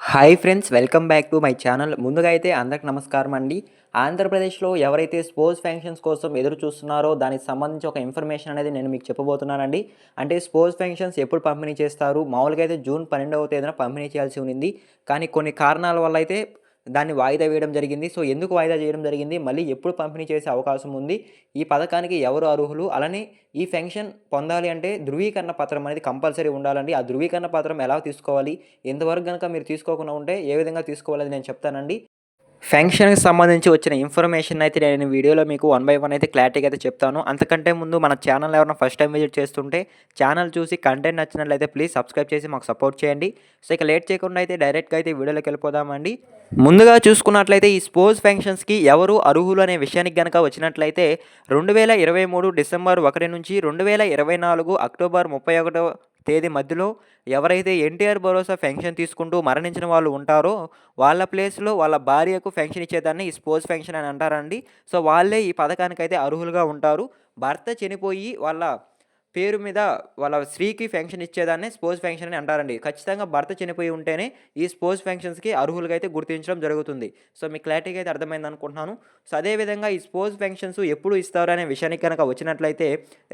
Hi friends, welcome back to my channel. ముందుగా అయితే అందరికి నమస్కారం అండి. ఆంధ్రప్రదేశ్లో ఎవరైతే స్పోర్ట్స్ ఫంక్షన్స్ కోసం ఎదురు చూస్తున్నారో దానికి సంబంధించి ఒక ఇన్ఫర్మేషన్ అనేది నేను మీకు చెప్పబోతున్నానండి. అంటే స్పోర్ట్స్ ఫంక్షన్స్ ఎప్పుడు పంపిణీ చేస్తారు? మామూలుగా అయితే జూన్ 12వ తేదీన పంపిణీ చేయాల్సి ఉండింది. కానీ కొన్ని కారణాల వల్ల అయితే దాన్ని వాయిదా వేయడం జరిగింది. సో, ఎందుకు వాయిదా చేయడం జరిగింది? మళ్ళీ ఎప్పుడు పంపిణీ చేసే అవకాశం ఉంది? ఈ పథకానికి ఎవరు అర్హులు? అలానే ఈ పెన్షన్ పొందాలి అంటే ధృవీకరణ పత్రం అనేది కంపల్సరీ ఉండాలండి. ఆ ధృవీకరణ పత్రం ఎలా తీసుకోవాలి? ఇంతవరకు గనక మీరు తీసుకోకుండా ఉంటే ఏ విధంగా తీసుకోవాలని నేను చెప్తానండి. ఫంక్షన్‌కి సంబంధించి వచ్చిన ఇన్ఫర్మేషన్ అయితే నేను వీడియోలో మీకు వన్ బై వన్ అయితే క్లారిటీగా అయితే చెప్తాను. అంతకంటే ముందు మన ఛానల్ ఎవరైనా ఫస్ట్ టైమ్ విజిట్ చేస్తుంటే ఛానల్ చూసి కంటెంట్ నచ్చినట్లయితే ప్లీజ్ సబ్స్క్రైబ్ చేసి మాకు సపోర్ట్ చేయండి. సో, ఇక లేట్ చేయకుండా అయితే డైరెక్ట్‌గా అయితే వీడియోలోకి వెళ్ళిపోదామండి. ముందుగా చూసుకున్నట్లయితే ఈ స్పోర్ట్స్ ఫంక్షన్స్‌కి ఎవరు అర్హులు అనే విషయానికి గనక వచ్చినట్లయితే 2023 డిసెంబర్ 1 నుంచి 2024 అక్టోబర్ 31 తేదీ మధ్యలో ఎవరైతే ఎన్టీఆర్ భరోసా పెన్షన్ తీసుకుంటూ మరణించిన వాళ్ళు ఉంటారో వాళ్ళ ప్లేస్‌లో వాళ్ళ భార్యకు పెన్షన్ ఇచ్చేదాన్ని ఈ స్పోర్ట్స్ పెన్షన్ అని అంటారండి. సో, వాళ్ళే ఈ పథకానికైతే అర్హులుగా ఉంటారు. భర్త చనిపోయి వాళ్ళ పేరు మీద వాళ్ళ స్త్రీకి పెన్షన్ ఇచ్చేదాన్నే స్పోర్ట్స్ పెన్షన్ అని అంటారండి. ఖచ్చితంగా భర్త చనిపోయి ఉంటేనే ఈ స్పోర్ట్స్ పెన్షన్స్‌కి అర్హులుగా అయితే గుర్తించడం జరుగుతుంది. సో, మీకు క్లారిటీగా అయితే అర్థమైందనుకుంటున్నాను. సో, అదేవిధంగా ఈ స్పోర్ట్స్ పెన్షన్స్ ఎప్పుడు ఇస్తారు అనే విషయానికి గనక వచ్చినట్లయితే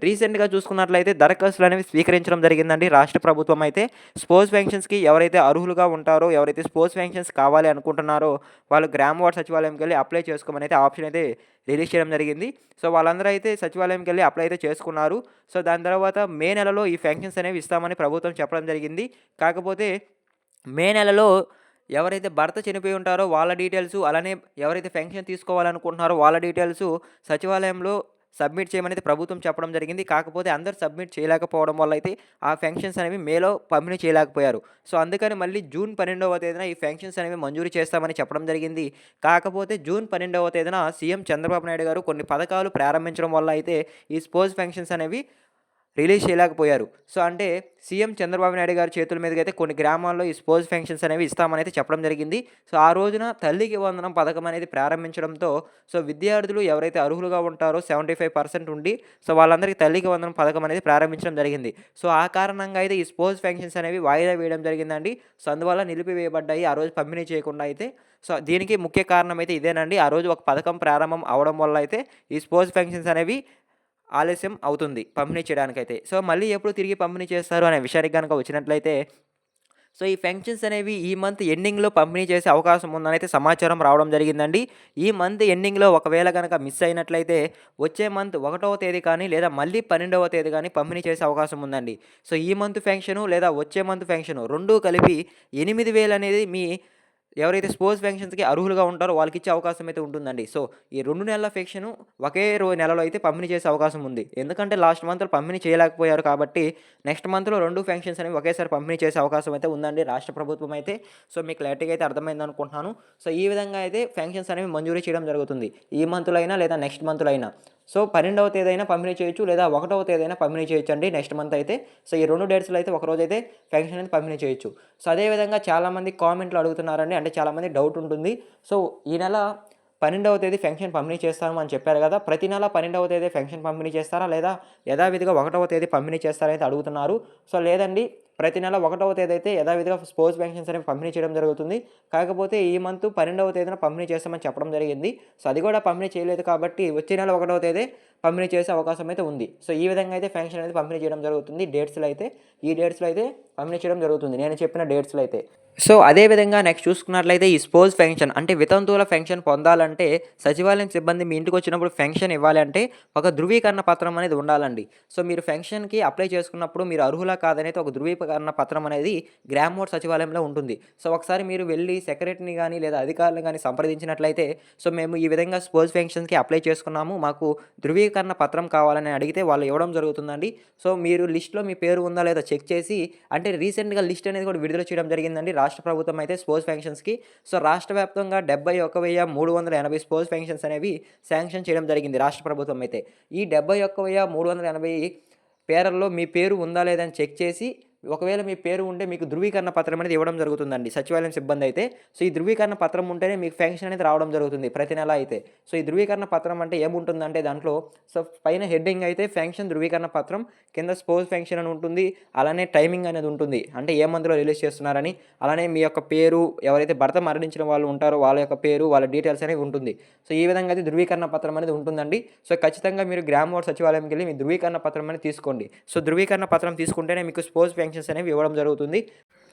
రీసెంట్‌గా చూసుకున్నట్లయితే దరఖాస్తులనేవి స్వీకరించడం జరిగిందండి రాష్ట్ర ప్రభుత్వం అయితే. స్పోర్ట్స్ పెన్షన్స్‌కి ఎవరైతే అర్హులుగా ఉంటారో, ఎవరైతే స్పోర్ట్స్ పెన్షన్స్ కావాలి అనుకుంటున్నారో వాళ్ళు గ్రామ వార్డ్ సచివాలయంకెళ్ళి అప్లై చేసుకోమని అయితే ఆప్షన్ అయితే రిలీజ్ చేయడం జరిగింది. సో, వాళ్ళందరూ అయితే సచివాలయంకెళ్ళి అప్లై అయితే చేసుకున్నారు. సో, దాని తర్వాత మే నెలలో ఈ పెన్షన్స్ అనేవి ఇస్తామని ప్రభుత్వం చెప్పడం జరిగింది. కాకపోతే మే నెలలో ఎవరైతే భర్త చనిపోయి ఉంటారో వాళ్ళ డీటెయిల్సు, అలానే ఎవరైతే పెన్షన్ తీసుకోవాలనుకుంటున్నారో వాళ్ళ డీటెయిల్సు సచివాలయంలో సబ్మిట్ చేయమనేది ప్రభుత్వం చెప్పడం జరిగింది. కాకపోతే అందరూ సబ్మిట్ చేయలేకపోవడం వల్ల అయితే ఆ పెన్షన్స్ అనేవి మేలో పంపిణీ చేయలేకపోయారు. సో, అందుకని మళ్ళీ జూన్ 12వ తేదీన ఈ పెన్షన్స్ అనేవి మంజూరు చేస్తామని చెప్పడం జరిగింది. కాకపోతే జూన్ 12వ తేదీన సీఎం చంద్రబాబు నాయుడు గారు కొన్ని పథకాలు ప్రారంభించడం వల్ల అయితే ఈ స్పోర్ట్స్ పెన్షన్స్ అనేవి రిలీజ్ చేయలేకపోయారు. సో, అంటే సీఎం చంద్రబాబు నాయుడు గారి చేతుల మీదుగా అయితే కొన్ని గ్రామాల్లో ఈ స్పోర్ట్స్ పెన్షన్స్ అనేవి ఇస్తామనైతే చెప్పడం జరిగింది. సో, ఆ రోజున తల్లికి వందనం పథకం అనేది ప్రారంభించడంతో సో, విద్యార్థులు ఎవరైతే అర్హులుగా ఉంటారో 75% ఉండి సో, వాళ్ళందరికీ తల్లికి వందనం పథకం అనేది ప్రారంభించడం జరిగింది. సో, ఆ కారణంగా అయితే ఈ స్పోర్ట్స్ పెన్షన్స్ అనేవి వాయిదా వేయడం జరిగిందండి. సో, అందువల్ల నిలిపివేయబడ్డాయి. ఆ రోజు పంపిణీ చేయకుండా అయితే. సో, దీనికి ముఖ్య కారణం అయితే ఇదేనండి. ఆ రోజు ఒక పథకం ప్రారంభం అవ్వడం వల్ల అయితే ఈ స్పోర్ట్స్ పెన్షన్స్ అనేవి ఆలస్యం అవుతుంది పంపిణీ చేయడానికైతే. సో, మళ్ళీ ఎప్పుడు తిరిగి పంపిణీ చేస్తారు అనే విషయానికి గనక వచ్చినట్లయితే, సో, ఈ పెన్షన్స్ అనేవి ఈ మంత్ ఎండింగ్‌లో పంపిణీ చేసే అవకాశం ఉందనైతే సమాచారం రావడం జరిగిందండి. ఈ మంత్ ఎండింగ్‌లో ఒకవేళ గనక మిస్ అయినట్లయితే వచ్చే మంత్ 1వ తేదీ కానీ లేదా మళ్ళీ 12వ తేదీ కానీ పంపిణీ చేసే అవకాశం ఉందండి. సో, ఈ మంత్ పెన్షను లేదా వచ్చే మంత్ పెన్షను 2 కలిపి 8,000 అనేది మీ ఎవరైతే స్పోర్ట్స్ పెన్షన్స్‌కి అర్హులుగా ఉంటారో వాళ్ళకిచ్చే అవకాశం అయితే ఉంటుందండి. సో, ఈ 2 నెలల పెన్షను ఒకే నెలలో అయితే పంపిణీ చేసే అవకాశం ఉంది. ఎందుకంటే లాస్ట్ మంత్‌లో పంపిణీ చేయలేకపోయారు కాబట్టి నెక్స్ట్ మంత్‌లో 2 పెన్షన్స్ అనేవి ఒకేసారి పంపిణీ చేసే అవకాశం అయితే ఉందండి రాష్ట్ర ప్రభుత్వం అయితే. సో, మీకు క్లారిటీగా అయితే అర్థమైందనుకుంటున్నాను. సో, ఈ విధంగా అయితే పెన్షన్స్ అనేవి మంజూరీ చేయడం జరుగుతుంది. ఈ మంత్‌లో అయినా లేదా నెక్స్ట్ మంత్‌లో అయినా. సో, 12వ తేదీ అయినా పంపిణీ చేయొచ్చు లేదా 1వ తేదీ అయినా పంపిణీ చేయొచ్చండి నెక్స్ట్ మంత్ అయితే. సో, ఈ 2 డేట్స్‌లో అయితే ఒకరోజైతే పెన్షన్ అనేది పంపిణీ చేయొచ్చు. సో, అదే విధంగా చాలామంది కామెంట్‌లో అడుగుతున్నారండి. అంటే చాలామంది డౌట్ ఉంటుంది. సో, ఈ నెల 12వ తేదీ పెన్షన్ పంపిణీ చేస్తాము అని చెప్పారు గదా! ప్రతి నెల 12వ తేదీ పెన్షన్ పంపిణీ చేస్తారా? లేదా యథావిధిగా 1వ తేదీ పంపిణీ చేస్తారా అయితే అడుగుతున్నారు. సో, లేదండి. ప్రతి నెల 1వ తేదీ అయితే యథావిధిగా స్పోర్ట్స్ పెన్షన్స్ అనేవి పంపిణీ చేయడం జరుగుతుంది. కాకపోతే ఈ మంత్ 12వ తేదీన పంపిణీ చేస్తామని చెప్పడం జరిగింది. సో, అది కూడా పంపిణీ చేయలేదు కాబట్టి వచ్చే నెల 1వ తేదీ పంపిణీ చేసే అవకాశం అయితే ఉంది. సో, ఈ విధంగా అయితే పెన్షన్ అనేది పంపిణీ చేయడం జరుగుతుంది. డేట్స్‌లో అయితే ఈ డేట్స్‌లో అయితే పంపిణీ చేయడం జరుగుతుంది. నేను చెప్పిన డేట్స్‌లో అయితే. సో, అదే విధంగా నెక్స్ట్ చూసుకున్నట్లయితే ఈ స్పోర్ట్స్ పెన్షన్ అంటే వితంతువుల పెన్షన్ పొందాలంటే సచివాలయం సిబ్బంది మీ ఇంటికొచ్చినప్పుడు పెన్షన్ ఇవ్వాలి అంటే ఒక ధృవీకరణ పత్రం అనేది ఉండాలండి. సో, మీరు పెన్షన్‌కి అప్లై చేసుకున్నప్పుడు మీరు అర్హులా కాదనేది ఒక ధృవీకరణ పత్రం అనేది గ్రామ వార్డ్ సచివాలయంలో ఉంటుంది. సో, ఒకసారి మీరు వెళ్లి సెక్రటరీని గాని లేదా అధికారులను గాని సంప్రదించినట్లయితే సో, మేము ఈ విధంగా స్పోర్ట్స్ పెన్షన్‌కి అప్లై చేసుకున్నాము. మాకు ధృవీకరణ పత్రం కావాలని అడిగితే వాళ్ళు ఇవ్వడం జరుగుతుందండి. సో, మీరు లిస్ట్‌లో మీ పేరు ఉందా లేదా చెక్ చేసి అంటే రీసెంట్‌గా లిస్ట్ అనేది కూడా విడుదల చేయడం జరిగిందండి రాష్ట్ర ప్రభుత్వం అయితే స్పోర్ట్స్ పెన్షన్స్‌కి. సో, రాష్ట్ర వ్యాప్తంగా 71,380 స్పోర్ట్స్ పెన్షన్స్ అనేవి శాంక్షన్ చేయడం జరిగింది రాష్ట్ర ప్రభుత్వం అయితే. ఈ 71,380 పేర్లలో మీ పేరు ఉందా లేదా అని చెక్ చేసి ఒకవేళ మీ పేరు ఉంటే మీకు ధృవీకరణ పత్రం అనేది ఇవ్వడం జరుగుతుందండి సచివాలయం సిబ్బంది అయితే. సో, ఈ ధృవీకరణ పత్రం ఉంటేనే మీకు పెన్షన్ అనేది రావడం జరుగుతుంది ప్రతి నెల అయితే. సో, ఈ ధృవీకరణ పత్రం అంటే ఏముంటుందంటే దాంట్లో సో, పైన హెడ్డింగ్ అయితే పెన్షన్ ధృవీకరణ పత్రం, కింద స్పోజ్ పెన్షన్ అని ఉంటుంది. అలానే టైమింగ్ అనేది ఉంటుంది. అంటే ఏ మంత్‌లో రిలీజ్ చేస్తున్నారని, అలానే మీ యొక్క పేరు, ఎవరైతే భర్త మరణించిన వాళ్ళు ఉంటారో వాళ్ళ యొక్క పేరు, వాళ్ళ డీటెయిల్స్ అనేవి ఉంటుంది. సో, ఈ విధంగా అయితే ధృవీకరణ పత్రం అనేది ఉంటుందండి. సో, ఖచ్చితంగా మీరు గ్రామ వార్డ్ సచివాలయంకెళ్ళి మీ ధృవీకరణ పత్రం అనేది తీసుకోండి. సో, ధృవీకరణ పత్రం తీసుకుంటేనే మీకు స్పోజ్ పెన్షన్స్ అనేవి ఇవ్వడం జరుగుతుంది.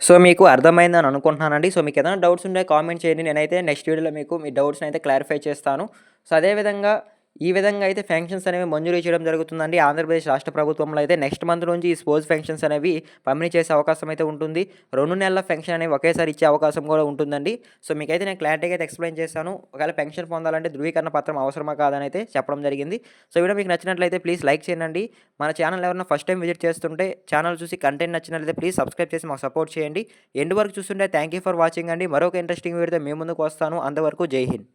సో, మీకు అర్థమైందని అనుకుంటున్నానండి. సో, మీకేదైనా డౌట్స్ ఉంటే కామెంట్ చేయండి. నేనైతే నెక్స్ట్ వీడియోలో మీకు మీ డౌట్స్‌ని అయితే క్లారిఫై చేస్తాను. సో, అదే విధంగా ఈ విధంగా అయితే పెన్షన్స్ అనేవి మంజూరు చేయడం జరుగుతుందండి. ఆంధ్రప్రదేశ్ రాష్ట్ర ప్రభుత్వంలో అయితే నెక్స్ట్ మంత్ నుంచి ఈ స్పోజ్ పెన్షన్స్ అనేవి పంపిణీ చేసే అవకాశం అయితే ఉంటుంది. 2 నెలల పెన్షన్ అనేవి ఒకేసారి ఇచ్చే అవకాశం కూడా ఉంటుందండి. సో, మీకైతే నేను క్లారిటీగా అయితే ఎక్స్‌ప్లెయిన్ చేశాను. ఒకవేళ పెన్షన్ పొందాలంటే ధృవీకరణ పత్రం అవసరమా కాదని అయితే చెప్పడం జరిగింది. సో, వీడియో మీకు నచ్చినట్లయితే ప్లీజ్ లైక్ చేయండి. మన ఛానల్ ఎవరైనా ఫస్ట్ టైం విజిట్ చేస్తుంటే ఛానల్ చూసి కంటెంట్ నచ్చినట్లయితే ప్లీజ్ సబ్స్క్రైబ్ చేసి మాకు సపోర్ట్ చేయండి. ఎండ్ వరకు చూస్తుంటే థాంక్ యూ ఫర్ వాచింగ్ అండి. మరొక ఇంట్రెస్టింగ్ వీడియోతో మీ ముందుకు వస్తాను. అంతవరకు జై హింద్.